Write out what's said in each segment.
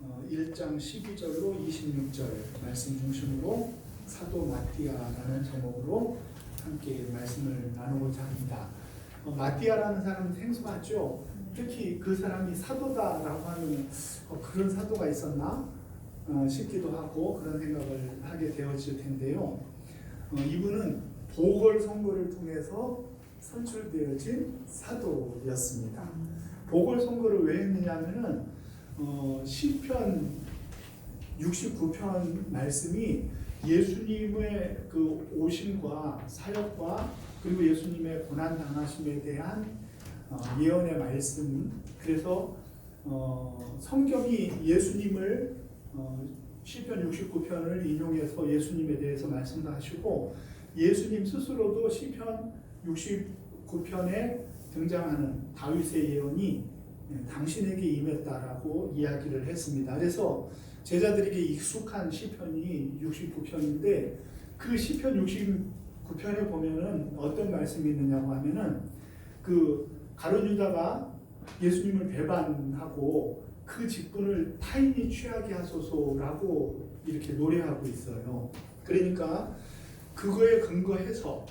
1장 12절로 26절 말씀 중심으로 사도 마띠아라는 제목으로 함께 말씀을 나누고자 합니다. 마띠아라는 사람은 생소하죠. 특히 그 사람이 사도다라고 하면 그런 사도가 있었나 싶기도 하고 그런 생각을 하게 되어질 텐데요. 이분은 보궐선거를 통해서 선출되어진 사도였습니다. 보궐선거를 왜 했느냐면은 시편 69편 말씀이 예수님의 그 오심과 사역과 그리고 예수님의 고난 당하심에 대한 예언의 말씀. 그래서 성경이 예수님을 시편 69편을 인용해서 예수님에 대해서 말씀하시고 예수님 스스로도 시편 69편에 등장하는 다윗의 예언이 당신에게 임했다라고 이야기를 했습니다. 그래서 제자들에게 익숙한 시편이 69편인데 그 시편 69편에 보면은 어떤 말씀이 있느냐고 하면은 그 가룟 유다가 예수님을 배반하고 그 직분을 타인이 취하게 하소서라고 이렇게 노래하고 있어요. 그러니까 그거에 근거해서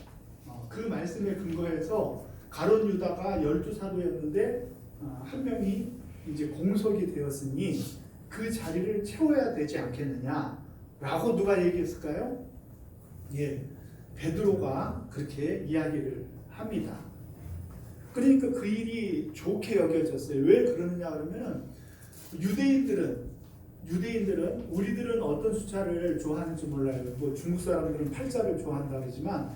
그 말씀에 근거해서 가룟 유다가 12사도였는데 한 명이 이제 공석이 되었으니 그 자리를 채워야 되지 않겠느냐라고 누가 얘기했을까요? 예, 베드로가 그렇게 이야기를 합니다. 그러니까 그 일이 좋게 여겨졌어요. 왜 그러느냐 그러면 유대인들은 우리들은 어떤 숫자를 좋아하는지 몰라요. 뭐 중국 사람들은 8자를 좋아한다 그러지만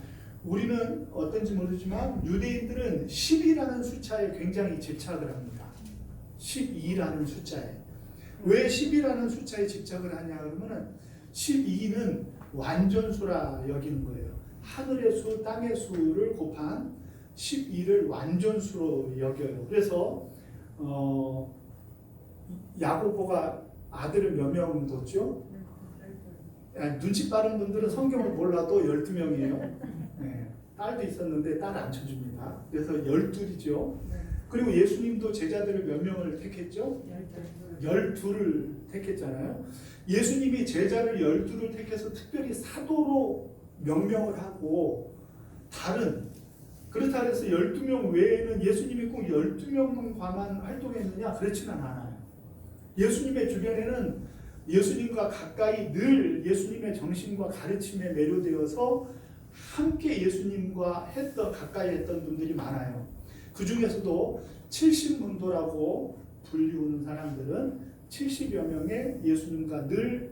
우리는 어떤지 모르지만 유대인들은 10이라는 숫자에 굉장히 집착을 합니다. 12라는 숫자에. 왜 10이라는 숫자에 집착을 하냐 그러면 12는 완전수라 여기는 거예요. 하늘의 수, 땅의 수를 곱한 12를 완전수로 여겨요. 그래서 야고보가 아들을 몇 명 뒀죠? 눈치 빠른 분들은 성경을 몰라도 12명이에요. 네, 딸도 있었는데 딸 안 쳐줍니다. 그래서 12이죠. 그리고 예수님도 제자들을 몇 명을 택했죠? 12를 택했잖아요. 예수님이 제자를 12를 택해서 특별히 사도로 명명을 하고 그렇다 해서 12명 외에는 예수님이 꼭 12명과만 활동했느냐? 그렇지는 않아요. 예수님의 주변에는 예수님과 가까이 늘 예수님의 정신과 가르침에 매료되어서 함께 예수님과 가까이 했던 분들이 많아요. 그 중에서도 70문도라고 불리우는 사람들은 70여 명의 예수님과 늘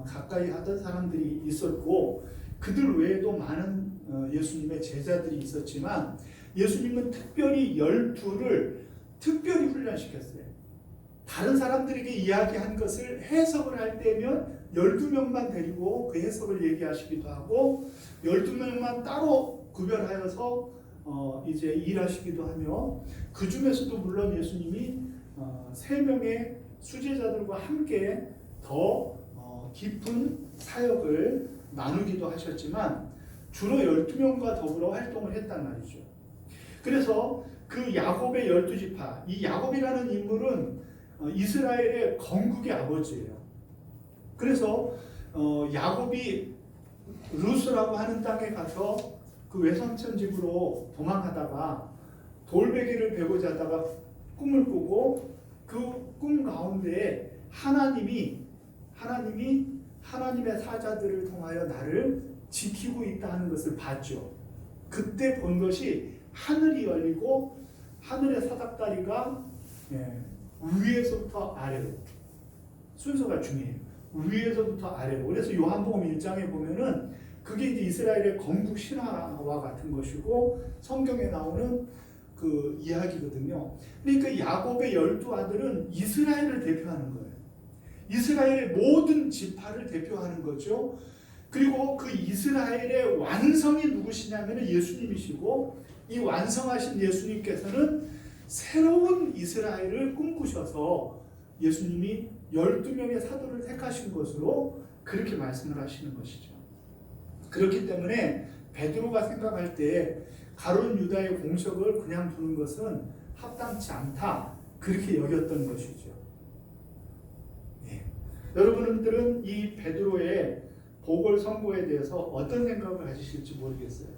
가까이 하던 사람들이 있었고 그들 외에도 많은 예수님의 제자들이 있었지만 예수님은 특별히 12를 특별히 훈련시켰어요. 다른 사람들에게 이야기한 것을 해석을 할 때면 12명만 데리고 그 해석을 얘기하시기도 하고 12명만 따로 구별하여서 이제 일하시기도 하며 그 중에서도 물론 예수님이 3명의 수제자들과 함께 더 깊은 사역을 나누기도 하셨지만 주로 12명과 더불어 활동을 했단 말이죠. 그래서 그 야곱의 12지파, 이 야곱이라는 인물은 이스라엘의 건국의 아버지예요. 그래서 야곱이 루스라고 하는 땅에 가서 그 외삼촌 집으로 도망하다가 돌베개를 베고 자다가 꿈을 꾸고 그 꿈 가운데 하나님이 하나님의 사자들을 통하여 나를 지키고 있다 하는 것을 봤죠. 그때 본 것이 하늘이 열리고 하늘의 사닥다리가 위에서부터 아래로 순서가 중요해요. 위에서부터 아래로. 그래서 요한복음 1장에 보면은 그게 이제 이스라엘의 건국 신화와 같은 것이고 성경에 나오는 그 이야기거든요. 그러니까 야곱의 12아들은 이스라엘을 대표하는 거예요. 이스라엘의 모든 지파를 대표하는 거죠. 그리고 그 이스라엘의 완성이 누구시냐면 예수님이시고 이 완성하신 예수님께서는 새로운 이스라엘을 꿈꾸셔서 예수님이 12명의 사도를 택하신 것으로 그렇게 말씀을 하시는 것이죠. 그렇기 때문에 베드로가 생각할 때 가룟 유다의 공석을 그냥 두는 것은 합당치 않다 그렇게 여겼던 것이죠. 예. 여러분들은 이 베드로의 보궐선거에 대해서 어떤 생각을 가지실지 모르겠어요.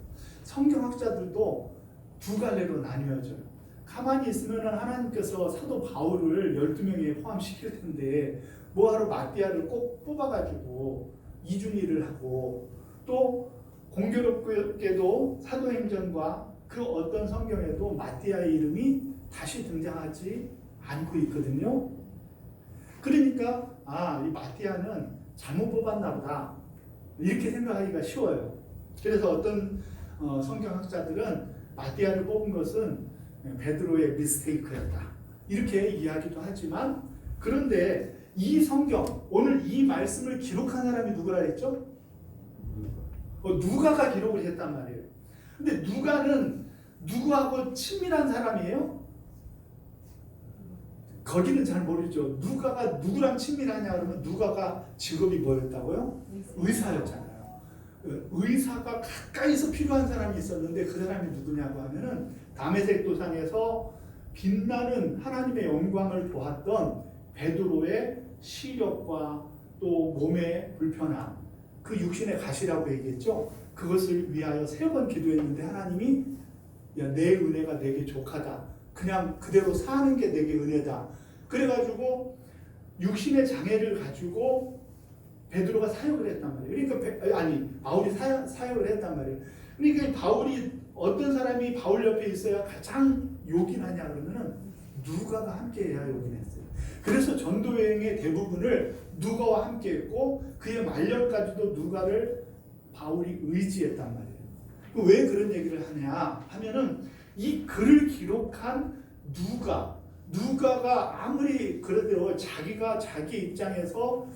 성경학자들도 두 갈래로 나뉘어져요. 가만히 있으면 하나님께서 사도 바울을 12명에 포함시킬 텐데 뭐하러 마띠아를 꼭 뽑아가지고 이중일을 하고, 또 공교롭게도 사도행전과 그 어떤 성경에도 마띠아의 이름이 다시 등장하지 않고 있거든요. 그러니까 이 마띠아는 잘못 뽑았나 보다 이렇게 생각하기가 쉬워요. 그래서 어떤 성경학자들은 마띠아를 뽑은 것은 베드로의 미스테이크였다 이렇게 이야기도 하지만, 그런데 이 성경, 오늘 이 말씀을 기록한 사람이 누구라 했죠? 누가가 기록을 했단 말이에요. 근데 누가는 누구하고 친밀한 사람이에요? 거기는 잘 모르죠. 누가가 누구랑 친밀하냐 그러면 누가가 직업이 뭐였다고요? 의사였잖아요. 의사가 가까이서 필요한 사람이 있었는데 그 사람이 누구냐고 하면은 다메섹 도상에서 빛나는 하나님의 영광을 보았던 베드로의 시력과 또 몸의 불편함, 그 육신의 가시라고 얘기했죠. 그것을 위하여 3번 기도했는데 하나님이 내 은혜가 내게 족하다, 그냥 그대로 사는 게 내게 은혜다, 그래가지고 육신의 장애를 가지고 베드로가 사역을 했단 말이에요. 그러니까 바울이 사역을 했단 말이에요. 그러니까 바울이, 어떤 사람이 바울 옆에 있어야 가장 요긴하냐 그러면은 누가가 함께해야 요긴했어요. 그래서 전도 여행의 대부분을 누가와 함께했고 그의 말년까지도 누가를 바울이 의지했단 말이에요. 왜 그런 얘기를 하냐 하면은 이 글을 기록한 누가가 아무리 그래도 자기가 자기 입장에서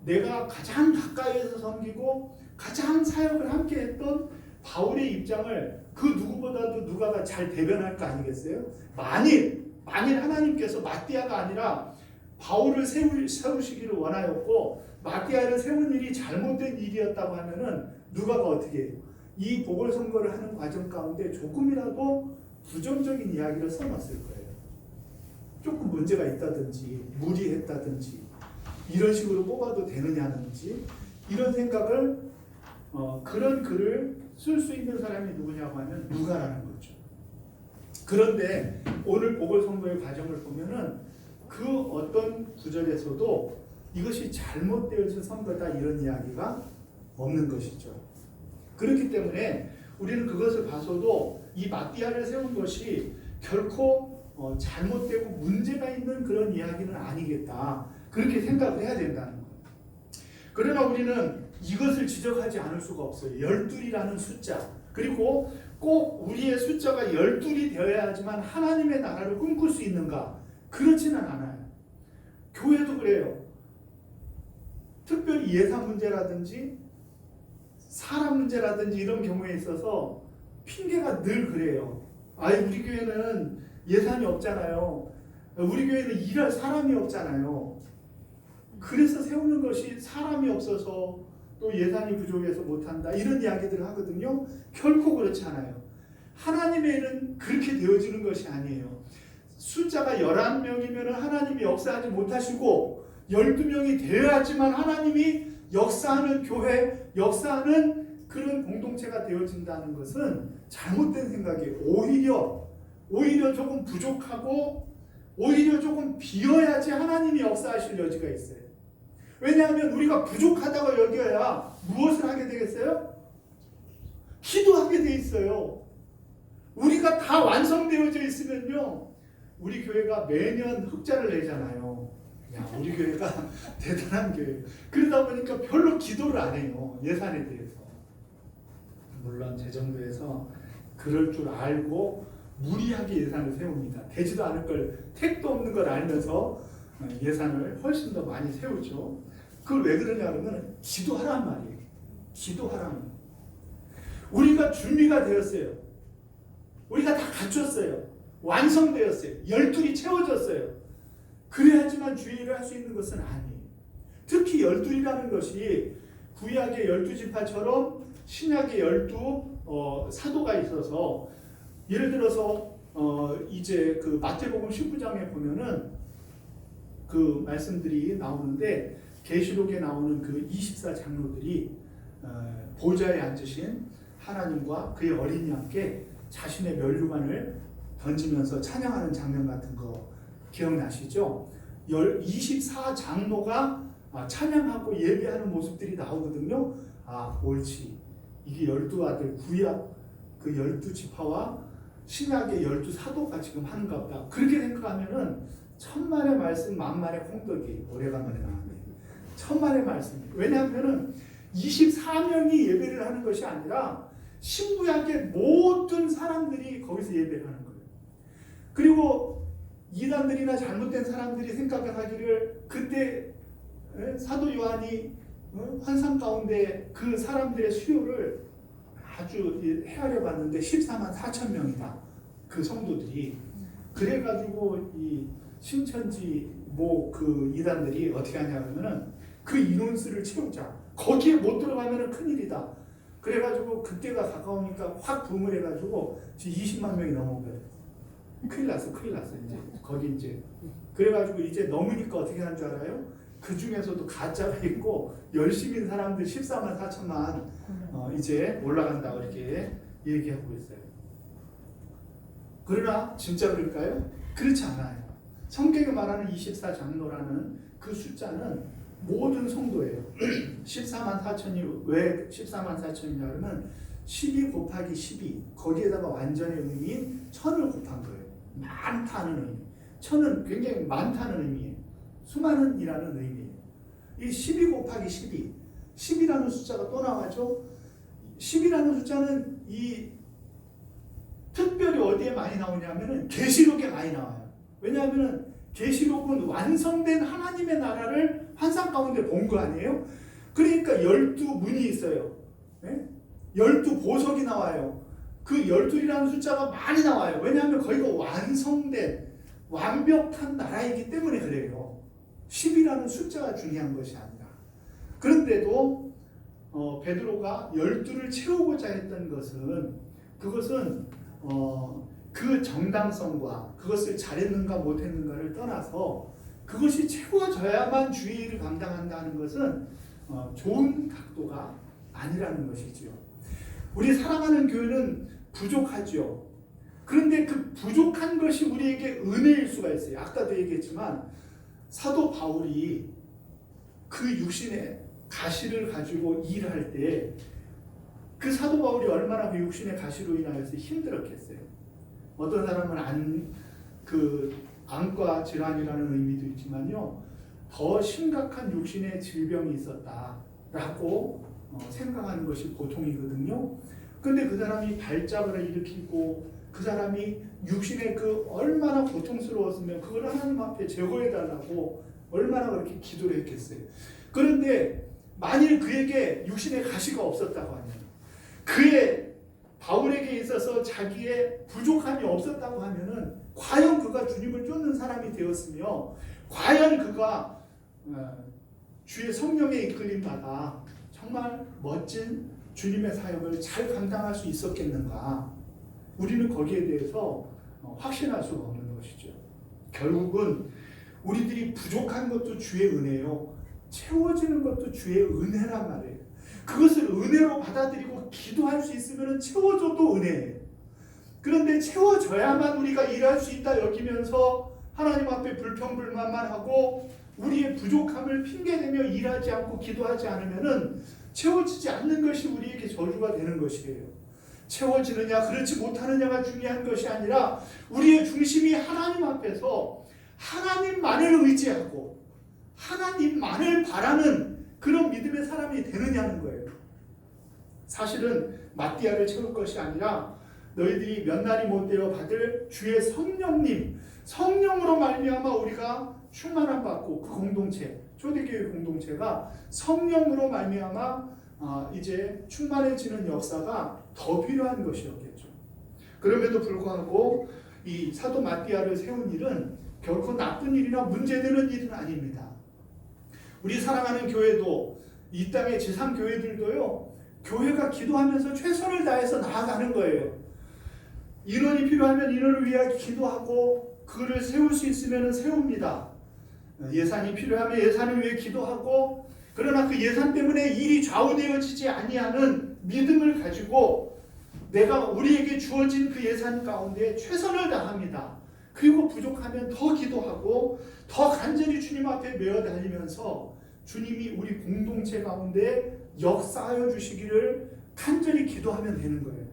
내가 가장 가까이에서 섬기고 가장 사역을 함께 했던 바울의 입장을 그 누구보다도 누가가 잘 대변할 거 아니겠어요? 만일 하나님께서 마띠아가 아니라 바울을 세우시기를 원하였고 마띠아를 세운 일이 잘못된 일이었다고 하면은 누가가 어떻게 해요? 이 보궐선거를 하는 과정 가운데 조금이라도 부정적인 이야기를 써놨을 거예요. 조금 문제가 있다든지 무리했다든지 이런 식으로 뽑아도 되느냐든지 이런 생각을 그런 글을 쓸 수 있는 사람이 누구냐고 하면 누가라는 거죠. 그런데 오늘 보궐선거의 과정을 보면은 그 어떤 구절에서도 이것이 잘못되어진 선거다 이런 이야기가 없는 것이죠. 그렇기 때문에 우리는 그것을 봐서도 이 마띠아를 세운 것이 결코 잘못되고 문제가 있는 그런 이야기는 아니겠다, 그렇게 생각을 해야 된다는 거예요. 그러나 우리는 이것을 지적하지 않을 수가 없어요. 12이라는 숫자, 그리고 꼭 우리의 숫자가 12이 되어야지만 하나님의 나라를 꿈꿀 수 있는가? 그렇지는 않아요. 교회도 그래요. 특별히 예산 문제라든지 사람 문제라든지 이런 경우에 있어서 핑계가 늘 그래요. 우리 교회는 예산이 없잖아요. 우리 교회는 일할 사람이 없잖아요. 그래서 세우는 것이 사람이 없어서 또 예산이 부족해서 못한다 이런 이야기들을 하거든요. 결코 그렇지 않아요. 하나님의 일은 그렇게 되어지는 것이 아니에요. 숫자가 11명이면 하나님이 역사하지 못하시고 12명이 되어야지만 하나님이 역사하는 교회, 역사하는 그런 공동체가 되어진다는 것은 잘못된 생각이에요. 오히려 조금 부족하고 오히려 조금 비어야지 하나님이 역사하실 여지가 있어요. 왜냐하면 우리가 부족하다고 여겨야 무엇을 하게 되겠어요? 기도하게 돼 있어요. 우리가 다 완성되어져 있으면요, 우리 교회가 매년 흑자를 내잖아요. 우리 교회가 대단한 교회. 그러다 보니까 별로 기도를 안 해요, 예산에 대해서. 물론 제 정도에서 그럴 줄 알고 무리하게 예산을 세웁니다. 되지도 않을 걸, 택도 없는 걸 알면서 예산을 훨씬 더 많이 세우죠. 그걸 왜 그러냐 그러면 기도하란 말이에요. 기도하라는. 우리가 준비가 되었어요. 우리가 다 갖췄어요. 완성되었어요. 12이 채워졌어요. 그래야지만 주의를 할 수 있는 것은 아니에요. 특히 12이라는 것이 구약의 12지파처럼 신약의 12 사도가 있어서, 예를 들어서 이제 그 마태복음 19장에 보면은 그 말씀들이 나오는데 계시록에 나오는 그 24장로들이 보좌에 앉으신 하나님과 그의 어린 양께 자신의 면류관을 던지면서 찬양하는 장면 같은 거 기억나시죠? 24장로가 찬양하고 예배하는 모습들이 나오거든요. 아, 옳지. 이게 12아들 구약 그 12지파와 신약의 12사도가 지금 하는가 보다. 그렇게 생각하면은 천만의 말씀 만만의 콩떡이 오래간만에 나왔네. 천만의 말씀. 왜냐하면은 24명이 예배를 하는 것이 아니라 신구약의 모든 사람들이 거기서 예배를 하는 거예요. 그리고 이단들이나 잘못된 사람들이 생각하기를 그때 사도 요한이 환상 가운데 그 사람들의 수요를 아주 헤아려 봤는데 14만 4천 명이다. 그 성도들이. 그래가지고 이 신천지 그 이단들이 어떻게 하냐면은 그 인원수를 채우자. 거기에 못 들어가면은 큰일이다. 그래가지고 그때가 가까우니까 확 붐을 해가지고 20만 명이 넘어가요. 큰일 났어. 이제 거기 이제 그래가지고 이제 넘으니까 어떻게 하는 줄 알아요? 그 중에서도 가짜가 있고 열심인 사람들 14만 4천만 이제 올라간다고 이렇게 얘기하고 있어요. 그러나 진짜 그럴까요? 그렇지 않아요. 성경에 말하는 24장로라는 그 숫자는 모든 성도예요. 14만 4천이 왜 14만 4천이냐면 12 곱하기 12 거기에다가 완전의 의미인 천을 곱한 거예요. 많다는 의미. 천은 굉장히 많다는 의미예요. 수많은 이라는 의미예요. 이 12 곱하기 12 10이라는 숫자가 또 나와죠. 10이라는 숫자는 이 특별히 어디에 많이 나오냐면은 계시록에 많이 나와요. 왜냐하면은 계시록은 완성된 하나님의 나라를 환상 가운데 본 거 아니에요? 그러니까 12문이 있어요. 네? 12보석이 나와요. 그 12이라는 숫자가 많이 나와요. 왜냐하면 거기가 완성된 완벽한 나라이기 때문에 그래요. 10이라는 숫자가 중요한 것이 아니라. 그런데도 베드로가 12를 채우고자 했던 것은 그것은 그 정당성과 그것을 잘했는가 못했는가를 떠나서 그것이 채워져야만 주의를 감당한다는 것은 좋은 각도가 아니라는 것이지요. 우리 사랑하는 교회는 부족하죠. 그런데 그 부족한 것이 우리에게 은혜일 수가 있어요. 아까도 얘기했지만 사도 바울이 그 육신의 가시를 가지고 일할 때 그 사도 바울이 얼마나 그 육신의 가시로 인하여서 힘들었겠어요. 어떤 사람은 안과 질환이라는 의미도 있지만요, 더 심각한 육신의 질병이 있었다라고 생각하는 것이 보통이거든요. 근데 그 사람이 발작을 일으키고 그 사람이 육신의 그 얼마나 고통스러웠으면 그걸 하나님 앞에 제거해달라고 얼마나 그렇게 기도를 했겠어요. 그런데 만일 그에게 육신의 가시가 없었다고 하면, 바울에게 있어서 자기의 부족함이 없었다고 하면은 과연 그가 주님을 쫓는 사람이 되었으며 과연 그가 주의 성령의 이끌림 받아 정말 멋진 주님의 사역을 잘 감당할 수 있었겠는가? 우리는 거기에 대해서 확신할 수가 없는 것이죠. 결국은 우리들이 부족한 것도 주의 은혜요, 채워지는 것도 주의 은혜란 말이에요. 그것을 은혜로 받아들이고 기도할 수 있으면 채워줘도 은혜예요. 그런데 채워져야만 우리가 일할 수 있다 여기면서 하나님 앞에 불평불만만 하고 우리의 부족함을 핑계대며 일하지 않고 기도하지 않으면 채워지지 않는 것이 우리에게 저주가 되는 것이에요. 채워지느냐 그렇지 못하느냐가 중요한 것이 아니라 우리의 중심이 하나님 앞에서 하나님만을 의지하고 하나님만을 바라는 그런 믿음의 사람이 되느냐는 거예요. 사실은 마띠아를 채울 것이 아니라 너희들이 몇 날이 못 되어 받을 주의 성령으로 말미암아 우리가 충만함 받고 그 공동체, 초대교회 공동체가 성령으로 말미암아 이제 충만해지는 역사가 더 필요한 것이었겠죠. 그럼에도 불구하고 이 사도 마띠아를 세운 일은 결코 나쁜 일이나 문제되는 일은 아닙니다. 우리 사랑하는 교회도, 이 땅의 지상교회들도요, 교회가 기도하면서 최선을 다해서 나아가는 거예요. 인원이 필요하면 인원을 위하여 기도하고 그를 세울 수 있으면 세웁니다. 예산이 필요하면 예산을 위해 기도하고, 그러나 그 예산 때문에 일이 좌우되어지지 아니하는 믿음을 가지고 내가 우리에게 주어진 그 예산 가운데 최선을 다합니다. 그리고 부족하면 더 기도하고 더 간절히 주님 앞에 메어 달리면서 주님이 우리 공동체 가운데 역사하여 주시기를 간절히 기도하면 되는 거예요.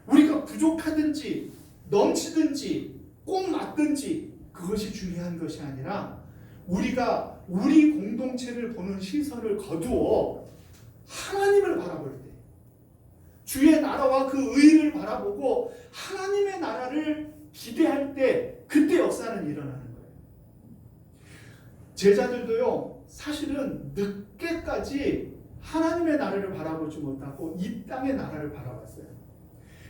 우리가 부족하든지 넘치든지 꼭 맞든지 그것이 중요한 것이 아니라 우리가 우리 공동체를 보는 시선을 거두어 하나님을 바라볼 때, 주의 나라와 그 의를 바라보고 하나님의 나라를 기대할 때, 그때 역사는 일어나는 거예요. 제자들도요, 사실은 늦게까지 하나님의 나라를 바라보지 못하고 이 땅의 나라를 바라봤어요.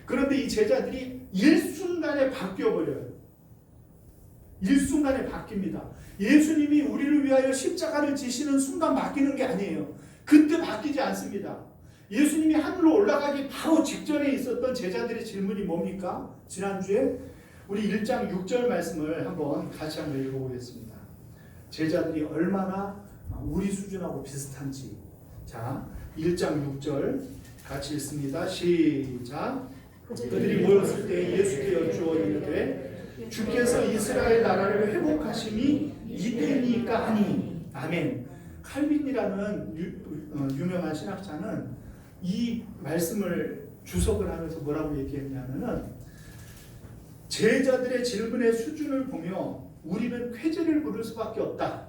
그런데 이 제자들이 일순간에 바뀌어버려요. 일순간에 바뀝니다. 예수님이 우리를 위하여 십자가를 지시는 순간 바뀌는 게 아니에요. 그때 바뀌지 않습니다. 예수님이 하늘로 올라가기 바로 직전에 있었던 제자들의 질문이 뭡니까? 지난주에 우리 1장 6절 말씀을 같이 한번 읽어보겠습니다. 제자들이 얼마나 우리 수준하고 비슷한지. 자, 1장 6절 같이 읽습니다. 시작. 그들이 모였을 때 예수께 여쭈어 이르되 주께서 이스라엘 나라를 회복하심이 이때니까 하니. 아멘. 칼빈이라는 유명한 신학자는 이 말씀을 주석을 하면서 뭐라고 얘기했냐면은, 제자들의 질문의 수준을 보며 우리는 쾌재를 부를 수밖에 없다.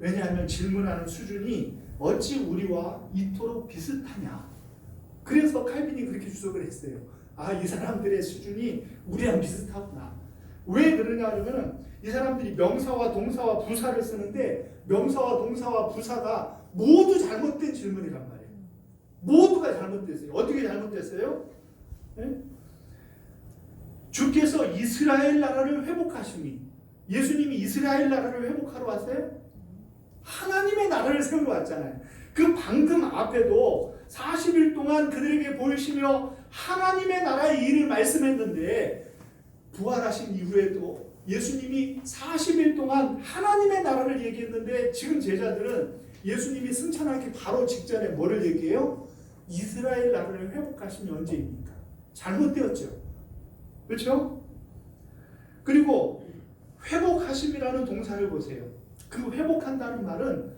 왜냐하면 질문하는 수준이 어찌 우리와 이토록 비슷하냐. 그래서 칼빈이 그렇게 주석을 했어요. 아, 이 사람들의 수준이 우리랑 비슷하구나. 왜 그러냐 하면 이 사람들이 명사와 동사와 부사를 쓰는데 명사와 동사와 부사가 모두 잘못된 질문이란 말이에요. 모두가 잘못됐어요. 어떻게 잘못됐어요? 네? 주께서 이스라엘 나라를 회복하시니, 예수님이 이스라엘 나라를 회복하러 왔어요? 하나님의 나라를 세우러 왔잖아요. 그 방금 앞에도 40일 동안 그들에게 보이시며 하나님의 나라의 일을 말씀했는데, 부활하신 이후에도 예수님이 40일 동안 하나님의 나라를 얘기했는데, 지금 제자들은 예수님이 승천하기 바로 직전에 뭐를 얘기해요? 이스라엘 나라를 회복하심이 언제입니까? 잘못되었죠. 그렇죠? 그리고 회복하심이라는 동사를 보세요. 그 회복한다는 말은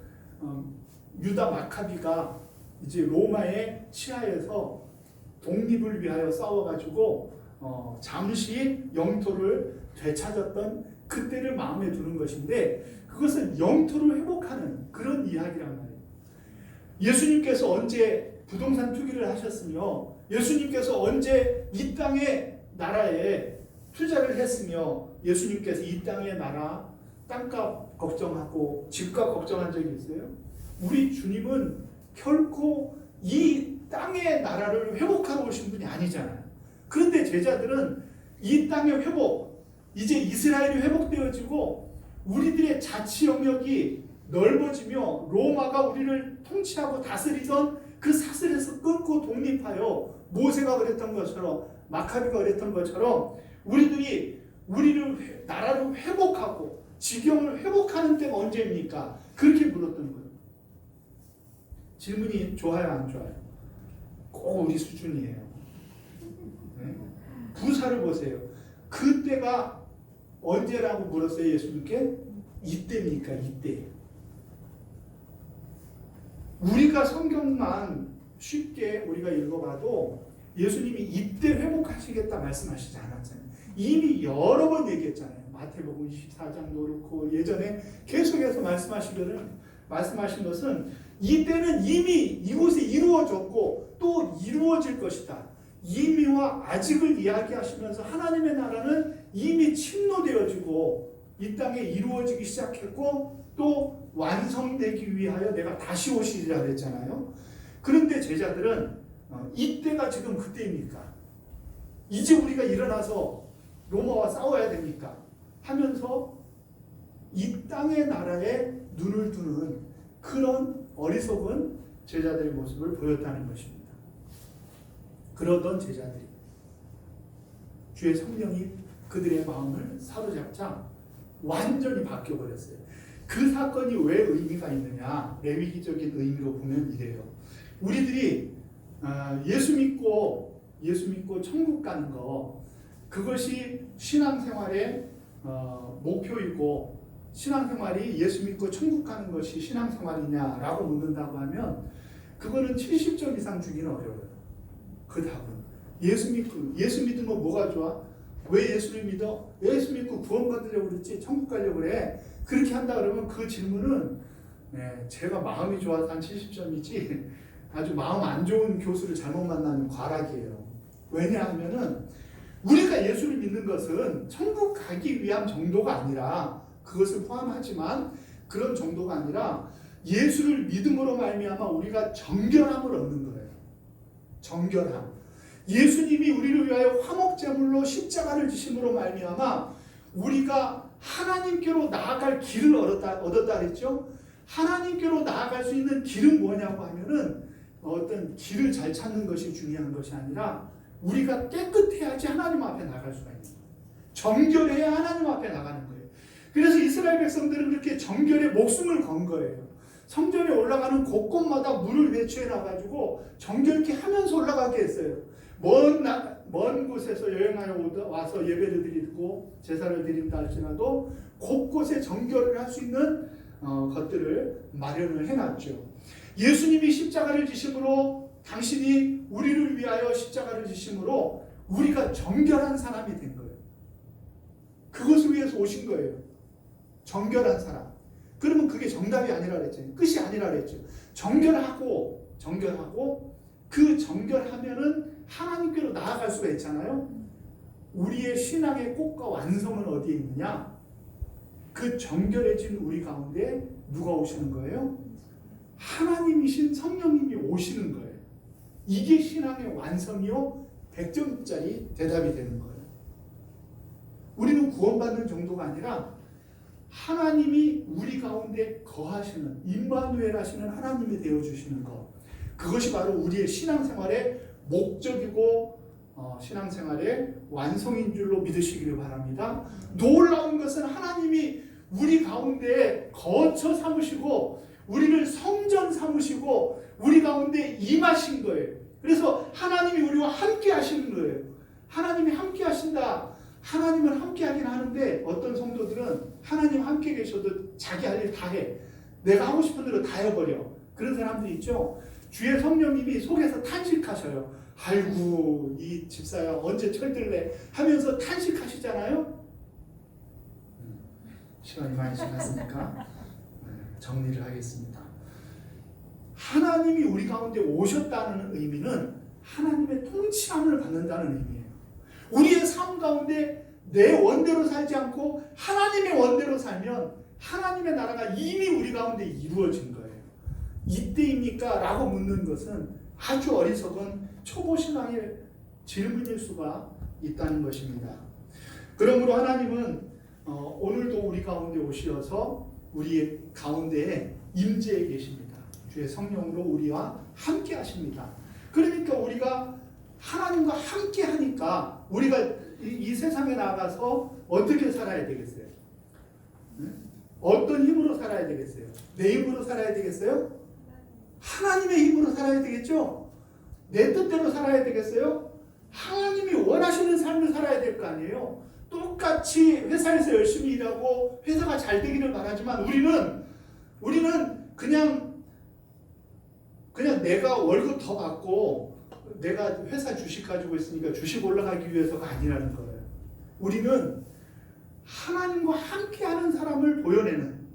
유다 마카비가 이제 로마의 치하에서 독립을 위하여 싸워가지고 잠시 영토를 되찾았던 그때를 마음에 두는 것인데, 그것은 영토를 회복하는 그런 이야기란 말이에요. 예수님께서 언제 부동산 투기를 하셨으며, 예수님께서 언제 이 땅의 나라에 투자를 했으며, 예수님께서 이 땅의 나라 땅값 걱정하고 집값 걱정한 적이 있어요? 우리 주님은 결코 이 땅의 나라를 회복하러 오신 분이 아니잖아요. 그런데 제자들은 이 땅의 회복, 이제 이스라엘이 회복되어지고 우리들의 자치 영역이 넓어지며 로마가 우리를 통치하고 다스리던 그 사슬에서 끊고 독립하여, 모세가 그랬던 것처럼, 마카비가 그랬던 것처럼 우리들이 우리를 나라를 회복하고 지경을 회복하는 때가 언제입니까? 그렇게 물었던 거예요. 질문이 좋아요, 안 좋아요? 꼭 우리 수준이에요. 네? 부사를 보세요. 그때가 언제라고 물었어요, 예수님께? 이때입니까? 이때. 우리가 성경만 쉽게 우리가 읽어봐도 예수님이 이때 회복하시겠다 말씀하시지 않았잖아요. 이미 여러 번 얘기했잖아요. 마태복음 24장도 그렇고 예전에 계속해서 말씀하신 것은 이때는 이미 이곳에 이루어졌고 또 이루어질 것이다. 이미와 아직을 이야기하시면서 하나님의 나라는 이미 침노되어지고 이 땅에 이루어지기 시작했고 또 완성되기 위하여 내가 다시 오시리라 그랬잖아요. 그런데 제자들은 이때가 지금 그때입니까? 이제 우리가 일어나서 로마와 싸워야 됩니까? 하면서 이 땅의 나라에 눈을 두는 그런 어리석은 제자들의 모습을 보였다는 것입니다. 그러던 제자들이 주의 성령이 그들의 마음을 사로잡자 완전히 바뀌어버렸어요. 그 사건이 왜 의미가 있느냐? 레위기적인 의미로 보면 이래요. 우리들이 예수 믿고 천국 가는 거, 그것이 신앙생활의 목표이고, 신앙생활이 예수 믿고 천국 가는 것이 신앙생활이냐라고 묻는다고 하면 그거는 70점 이상 주기는 어려워요. 그 답은 예수 믿으면 뭐가 좋아? 왜 예수를 믿어? 예수 믿고 구원 받으려고 그랬지? 천국 가려고 그래? 그렇게 한다 그러면 그 질문은 제가 마음이 좋아서 한 70점이지 아주 마음 안 좋은 교수를 잘못 만나면 과락이에요. 왜냐하면은 우리가 예수를 믿는 것은 천국 가기 위한 정도가 아니라, 그것을 포함하지만 그런 정도가 아니라 예수를 믿음으로 말미암아 우리가 정결함을 얻는 거예요. 정결함. 예수님이 우리를 위하여 화목제물로 십자가를 지심으로 말미암아 우리가 하나님께로 나아갈 길을 얻었다 그랬죠. 하나님께로 나아갈 수 있는 길은 뭐냐고 하면은 어떤 길을 잘 찾는 것이 중요한 것이 아니라 우리가 깨끗해야지 하나님 앞에 나갈 수가 있는 거예요. 정결해야 하나님 앞에 나가는 거예요. 그래서 이스라엘 백성들은 그렇게 정결에 목숨을 건 거예요. 성전에 올라가는 곳곳마다 문을 배치해 놔가지고 정결케 하면서 올라가게 했어요. 먼 곳에서 여행하여 와서 예배를 드리고 제사를 드린다 할지라도 곳곳에 정결을 할 수 있는 것들을 마련을 해놨죠. 예수님이 십자가를 지심으로, 당신이 우리를 위하여 십자가를 지심으로 우리가 정결한 사람이 된 거예요. 그것을 위해서 오신 거예요. 정결한 사람. 그러면 그게 정답이 아니라 그랬죠. 끝이 아니라 그랬죠. 정결하고 그 정결하면은 하나님께로 나아갈 수가 있잖아요. 우리의 신앙의 꽃과 완성은 어디에 있느냐? 그 정결해진 우리 가운데 누가 오시는 거예요? 하나님이신 성령님이 오시는 거예요. 이게 신앙의 완성이요 100점짜리 대답이 되는 거예요. 우리는 구원받는 정도가 아니라 하나님이 우리 가운데 거하시는, 임마누엘 하시는 하나님이 되어주시는 것, 그것이 바로 우리의 신앙생활의 목적이고 신앙생활의 완성인 줄로 믿으시기를 바랍니다. 놀라운 것은 하나님이 우리 가운데 거처 삼으시고 우리를 성전 삼으시고 우리 가운데 임하신 거예요. 그래서 하나님이 우리와 함께 하시는 거예요. 하나님이 함께 하신다. 하나님은 함께 하긴 하는데 어떤 성도들은 하나님 함께 계셔도 자기 할 일 다 해. 내가 하고 싶은 대로 다 해버려. 그런 사람들이 있죠. 주의 성령님이 속에서 탄식하셔요. 아이고 이 집사야 언제 철들래 하면서 탄식하시잖아요. 시간이 많이 지났으니까 정리를 하겠습니다. 하나님이 우리 가운데 오셨다는 의미는 하나님의 통치함을 받는다는 의미예요. 우리의 삶 가운데 내 원대로 살지 않고 하나님의 원대로 살면 하나님의 나라가 이미 우리 가운데 이루어진 거예요. 이때입니까? 라고 묻는 것은 아주 어리석은 초보신앙의 질문일 수가 있다는 것입니다. 그러므로 하나님은 오늘도 우리 가운데 오셔서 우리 가운데에 임재해 계십니다. 주의 성령으로 우리와 함께 하십니다. 그러니까 우리가 하나님과 함께 하니까 우리가 이 세상에 나가서 어떻게 살아야 되겠어요? 어떤 힘으로 살아야 되겠어요? 내 힘으로 살아야 되겠어요? 하나님의 힘으로 살아야 되겠죠? 내 뜻대로 살아야 되겠어요? 하나님이 원하시는 삶을 살아야 될 거 아니에요? 똑같이 회사에서 열심히 일하고 회사가 잘 되기를 바라지만 우리는 그냥 내가 월급 더 받고 내가 회사 주식 가지고 있으니까 주식 올라가기 위해서가 아니라는 거예요. 우리는 하나님과 함께하는 사람을 보여내는,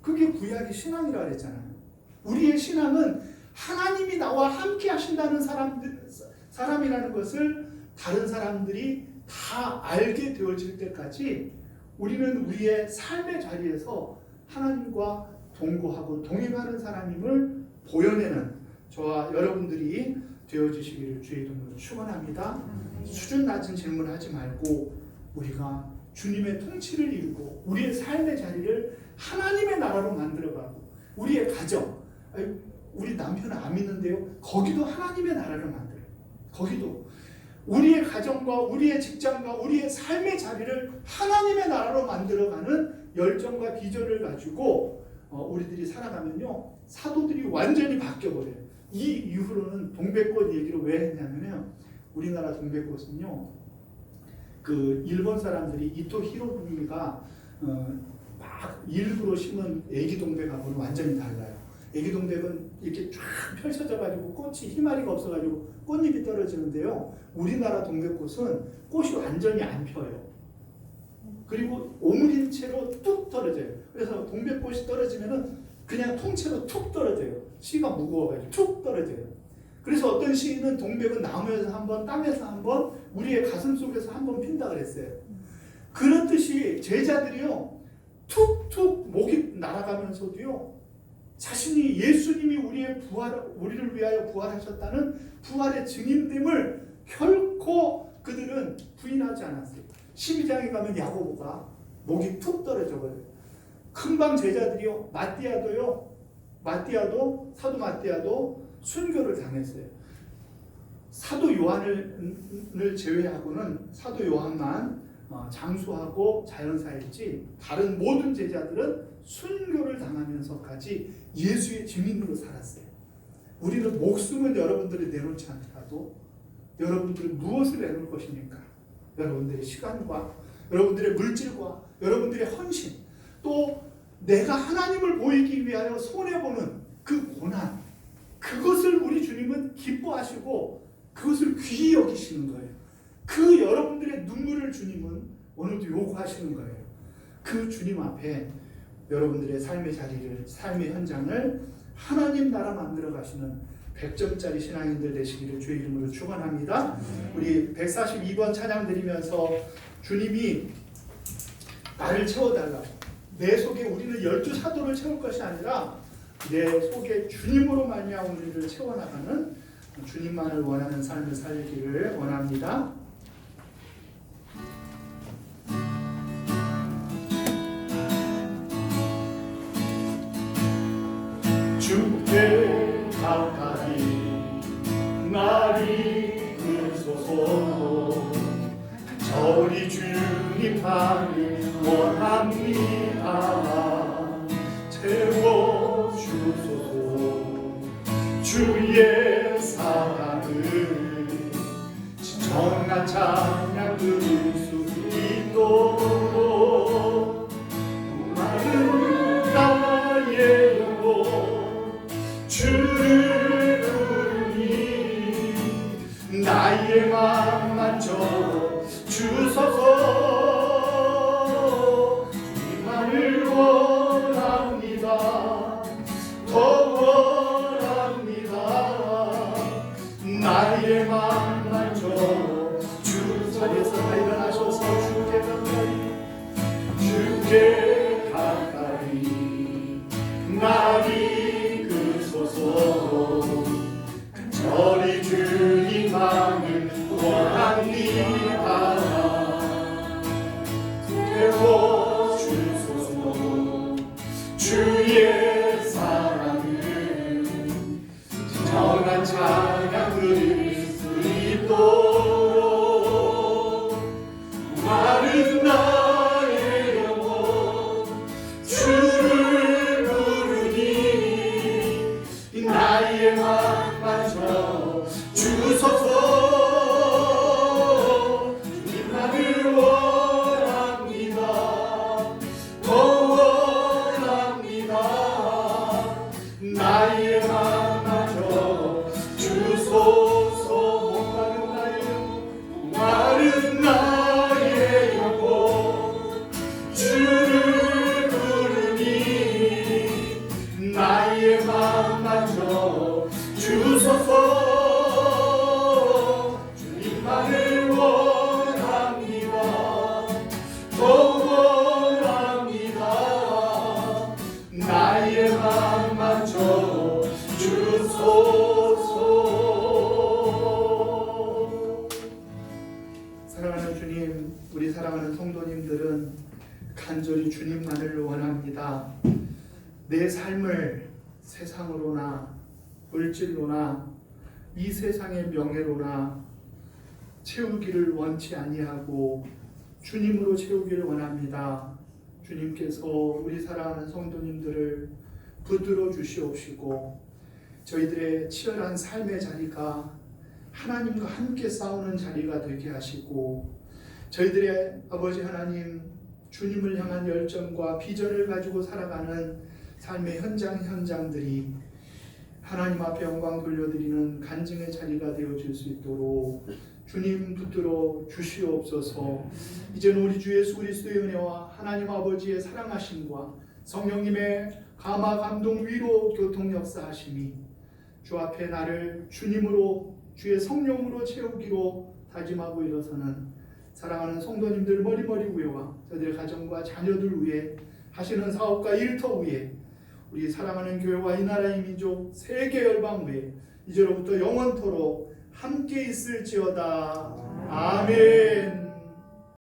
그게 구약의 신앙이라고 그랬잖아요. 우리의 신앙은 하나님이 나와 함께 하신다는 사람이라는 것을 다른 사람들이 다 알게 되어질 때까지 우리는 우리의 삶의 자리에서 하나님과 동거하고 동행하는 사람임을 보여내는 저와 여러분들이 되어주시기를 주의 이름으로 축원합니다. 수준 낮은 질문을 하지 말고 우리가 주님의 통치를 이루고 우리의 삶의 자리를 하나님의 나라로 만들어가고 우리의 가정, 우리 남편은 안 믿는데요. 거기도 하나님의 나라를 만들어요. 거기도 우리의 가정과 우리의 직장과 우리의 삶의 자리를 하나님의 나라로 만들어가는 열정과 비전을 가지고 우리들이 살아가면요, 사도들이 완전히 바뀌어버려요. 이 이후로는 동백꽃 얘기를 왜 했냐면요, 우리나라 동백꽃은요, 그 일본 사람들이 이토 히로부미가 막 일부러 심은 애기 동백하고는 완전히 달라요. 애기 동백은 이렇게 쫙 펼쳐져가지고 꽃이 희마리가 없어가지고 꽃잎이 떨어지는데요, 우리나라 동백꽃은 꽃이 완전히 안 펴요. 그리고 오므린 채로 뚝 떨어져요. 그래서 동백꽃이 떨어지면은 그냥 통째로 툭 떨어져요. 씨가 무거워가지고 툭 떨어져요. 그래서 어떤 시인은 동백은 나무에서 한 번, 땅에서 한 번, 우리의 가슴 속에서 한 번 핀다 그랬어요. 그렇듯이 제자들이요, 툭툭 목이 날아가면서도요, 자신이 예수님이 우리를 위하여 부활하셨다는 부활의 증인됨을 결코 그들은 부인하지 않았어요. 12장에 가면 야고보가 목이 툭 떨어져 버려요. 금방 제자들이요, 사도 마띠아도 순교를 당했어요. 사도 요한을 제외하고는 사도 요한만 장수하고 자연사였지, 다른 모든 제자들은 순교를 당하면서까지 예수의 증인으로 살았어요. 우리는 목숨을 여러분들이 내놓지 않더라도 여러분들은 무엇을 내놓을 것입니까? 여러분들의 시간과 여러분들의 물질과 여러분들의 헌신, 또 내가 하나님을 보이기 위하여 손해보는 그 고난, 그것을 우리 주님은 기뻐하시고 그것을 귀히 여기시는 거예요. 그 여러분들의 눈물을 주님은 오늘도 요구하시는 거예요. 그 주님 앞에 여러분들의 삶의 자리를, 삶의 현장을 하나님 나라 만들어 가시는 100점짜리 신앙인들 되시기를 주의 이름으로 축원합니다. 우리 142번 찬양 드리면서 주님이 나를 채워달라고, 내 속에 우리는 12사도를 채울 것이 아니라 내 속에 주님으로 말미암아 우리를 채워나가는 주님만을 원하는 삶을 살기를 원합니다. 주께 가까이 나를 이끄소서. 저리 주님만을 원합니다. 채워주소서. 주의 사랑을 진정한 찬양 들을 수 있도록 마른 나의 영혼 주를 부르니 나의 맘 만져 주소서. 주님만을 원합니다. 더 원합니다. 나의 맘 만져 주 자리에서 다 일어나셔서 주께 가까이 나를 이끄소서. 저리 주님만을 원합니다. 채워주소서. 주의 사랑을 진정한 찬양 드릴 수 있도록 마른 나의 영혼 주를 부르니 나의 맘 만져 주소서. 주님만을 원합니다. 더 원합니다. 나의 맘 만져 주소서. 마른 나의 영혼 주를 부르니 나의 맘 만져 주소서. 주님만을 원합니다. 더 원합니다. 나의 맘 만져 주소서. 사랑하는 주님, 우리 사랑하는 성도님들은 간절히 주님만을 원합니다. 내 삶을 세상으로나 물질로나 이 세상의 명예로나 채우기를 원치 아니하고 주님으로 채우기를 원합니다. 주님께서 우리 사랑하는 성도님들을 붙들어 주시옵시고 저희들의 치열한 삶의 자리가 하나님과 함께 싸우는 자리가 되게 하시고 저희들의 아버지 하나님 주님을 향한 열정과 비전을 가지고 살아가는 삶의 현장들이 하나님 앞에 영광 돌려드리는 간증의 자리가 되어질 수 있도록 주님 붙들어 주시옵소서. 이제는 우리 주 예수 그리스도의 은혜와 하나님 아버지의 사랑하심과 성령님의 감화 감동 위로 교통 역사하심이 주 앞에 나를 주님으로 주의 성령으로 채우기로 다짐하고 일어서는 사랑하는 성도님들 머리머리 위에와 저들의 가정과 자녀들 위에 하시는 사업과 일터 위에 우리 사랑하는 교회와 이 나라의 민족 세계 열방 위에 이제로부터 영원토록 함께 있을지어다. 아멘.